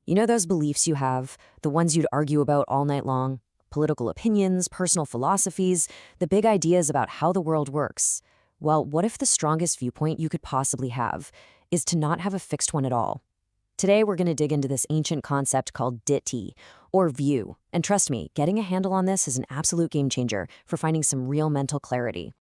You know those beliefs you have, the ones you'd argue about all night long? Political opinions, personal philosophies, the big ideas about how the world works. Well, what if the strongest viewpoint you could possibly have is to not have a fixed one at all? Today, we're going to dig into this ancient concept called Diṭṭhi, or view. And trust me, getting a handle on this is an absolute game changer for finding some real mental clarity.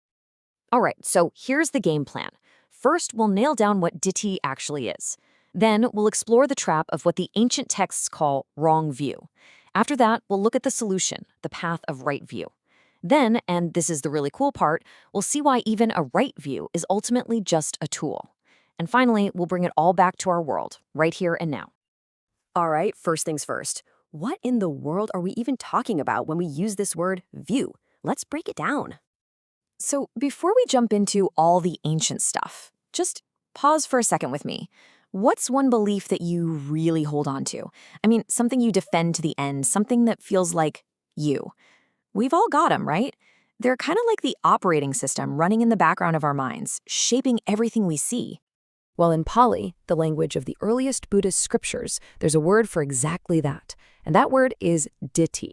All right, so here's the game plan. First, we'll nail down what Diṭṭhi actually is. Then, we'll explore the trap of what the ancient texts call wrong view. After that, we'll look at the solution, the path of right view. Then, and this is the really cool part, we'll see why even a right view is ultimately just a tool. And finally, we'll bring it all back to our world, right here and now. All right, first things first. What in the world are we even talking about when we use this word view? Let's break it down. So before we jump into all the ancient stuff, just pause for a second with me. What's one belief that you really hold on to? I mean, something you defend to the end, something that feels like you. We've all got them, right? They're kind of like the operating system running in the background of our minds, shaping everything we see. Well, in Pali, the language of the earliest Buddhist scriptures, there's a word for exactly that, and that word is Diṭṭhi.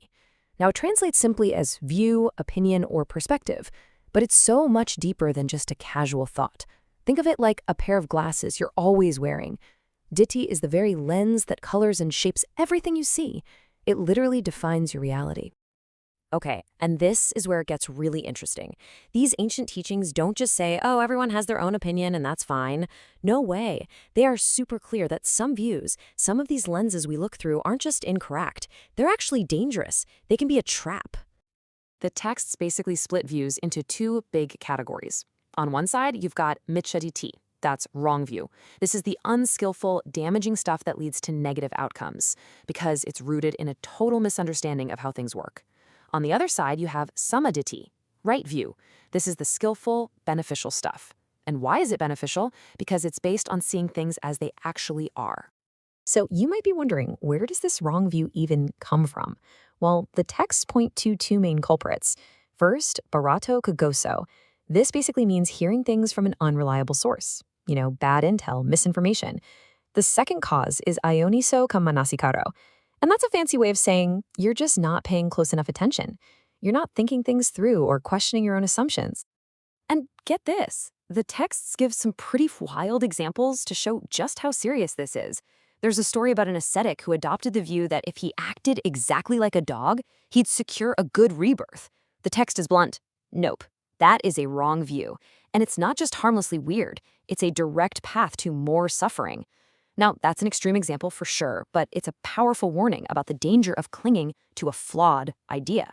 Now, it translates simply as view, opinion, or perspective, but it's so much deeper than just a casual thought. Think of it like a pair of glasses you're always wearing. Diṭṭhi is the very lens that colors and shapes everything you see. It literally defines your reality. Okay, and this is where it gets really interesting. These ancient teachings don't just say, oh, everyone has their own opinion and that's fine. No way. They are super clear that some views, some of these lenses we look through aren't just incorrect. They're actually dangerous. They can be a trap. The texts basically split views into two big categories. On one side, you've got Majjhima Nikāya. That's wrong view. This is the unskillful, damaging stuff that leads to negative outcomes because it's rooted in a total misunderstanding of how things work. On the other side, you have Saṃyutta Nikāya, right view. This is the skillful, beneficial stuff. And why is it beneficial? Because it's based on seeing things as they actually are. So you might be wondering, where does this wrong view even come from? Well, the texts point to two main culprits. First, Barato Kagoso. This basically means hearing things from an unreliable source. You know, bad intel, misinformation. The second cause is Ioniso Kamaнаsikaro. And that's a fancy way of saying you're just not paying close enough attention. You're not thinking things through or questioning your own assumptions. And get this, the texts give some pretty wild examples to show just how serious this is. There's a story about an ascetic who adopted the view that if he acted exactly like a dog, he'd secure a good rebirth. The text is blunt. Nope, that is a wrong view. And it's not just harmlessly weird, it's a direct path to more suffering. Now, that's an extreme example for sure, but it's a powerful warning about the danger of clinging to a flawed idea.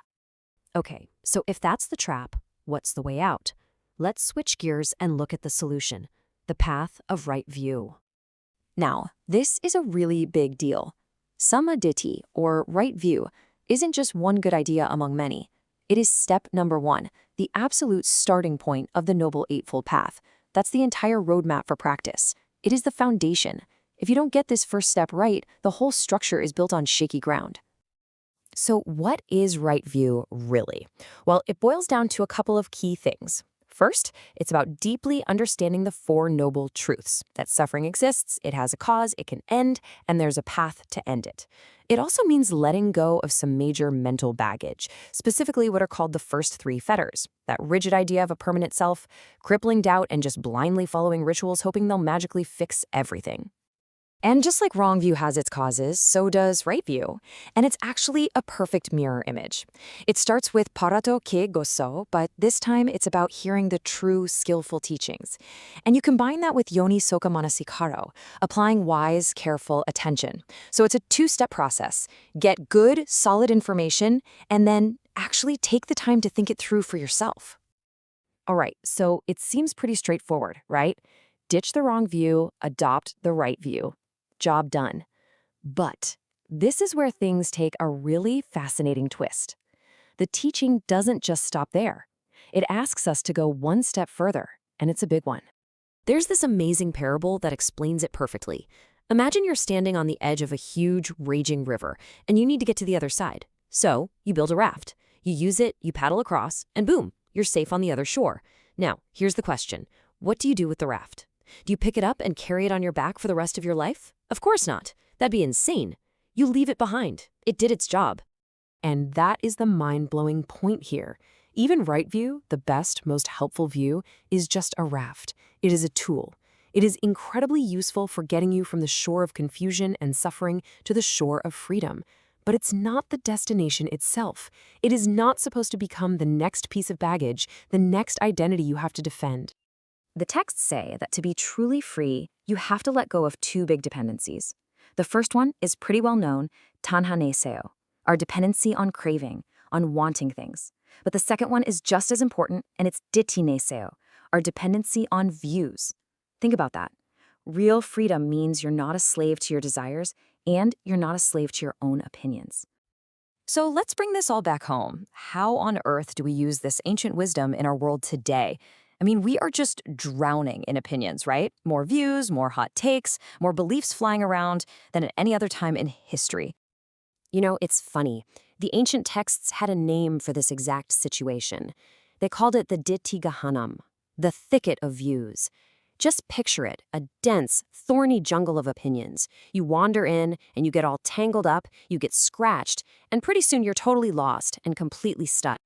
Okay, so if that's the trap, what's the way out? Let's switch gears and look at the solution, the path of right view. Now, this is a really big deal. Saṃyutta Nikāya, or right view, isn't just one good idea among many. It is step number one, the absolute starting point of the Noble Eightfold Path. That's the entire roadmap for practice. It is the foundation. If you don't get this first step right, the whole structure is built on shaky ground. So what is right view really? Well, it boils down to a couple of key things. First, it's about deeply understanding the Four Noble Truths, that suffering exists, it has a cause, it can end, and there's a path to end it. It also means letting go of some major mental baggage, specifically what are called the first three fetters, that rigid idea of a permanent self, crippling doubt, and just blindly following rituals hoping they'll magically fix everything. And just like wrong view has its causes, so does right view. And it's actually a perfect mirror image. It starts with Parato ke goso, but this time it's about hearing the true, skillful teachings. And you combine that with Yoni Soka Manasikaro, applying wise, careful attention. So it's a two-step process. Get good, solid information, and then actually take the time to think it through for yourself. All right, so it seems pretty straightforward, right? Ditch the wrong view, adopt the right view. Job done. But this is where things take a really fascinating twist. The teaching doesn't just stop there. It asks us to go one step further, and it's a big one. There's this amazing parable that explains it perfectly. Imagine you're standing on the edge of a huge, raging river, and you need to get to the other side. So you build a raft. You use it, you paddle across, and boom, you're safe on the other shore. Now, here's the question. What do you do with the raft? Do you pick it up and carry it on your back for the rest of your life? Of course not. That'd be insane. You leave it behind. It did its job. And that is the mind-blowing point here. Even right view, the best, most helpful view, is just a raft. It is a tool. It is incredibly useful for getting you from the shore of confusion and suffering to the shore of freedom. But it's not the destination itself. It is not supposed to become the next piece of baggage, the next identity you have to defend. The texts say that to be truly free, you have to let go of two big dependencies. The first one is pretty well known, tanha neseo, our dependency on craving, on wanting things. But the second one is just as important, and it's Diṭṭhi neseo, our dependency on views. Think about that. Real freedom means you're not a slave to your desires, and you're not a slave to your own opinions. So let's bring this all back home. How on earth do we use this ancient wisdom in our world today? I mean, we are just drowning in opinions, right? More views, more hot takes, more beliefs flying around than at any other time in history. You know, it's funny. The ancient texts had a name for this exact situation. They called it the Diṭṭhi Gahanam, the thicket of views. Just picture it, a dense, thorny jungle of opinions. You wander in, and you get all tangled up, you get scratched, and pretty soon you're totally lost and completely stuck.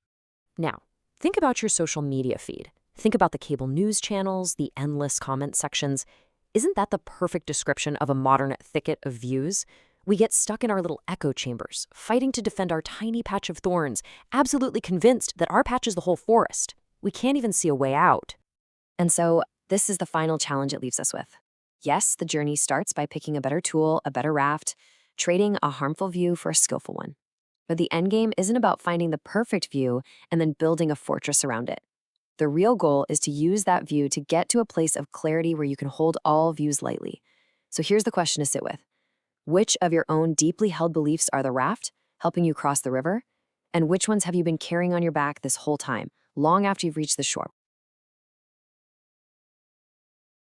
Now, think about your social media feed. Think about the cable news channels, the endless comment sections. Isn't that the perfect description of a modern thicket of views? We get stuck in our little echo chambers, fighting to defend our tiny patch of thorns, absolutely convinced that our patch is the whole forest. We can't even see a way out. And so, this is the final challenge it leaves us with. Yes, the journey starts by picking a better tool, a better raft, trading a harmful view for a skillful one. But the endgame isn't about finding the perfect view and then building a fortress around it. The real goal is to use that view to get to a place of clarity where you can hold all views lightly. So here's the question to sit with. Which of your own deeply held beliefs are the raft, helping you cross the river? And which ones have you been carrying on your back this whole time, long after you've reached the shore?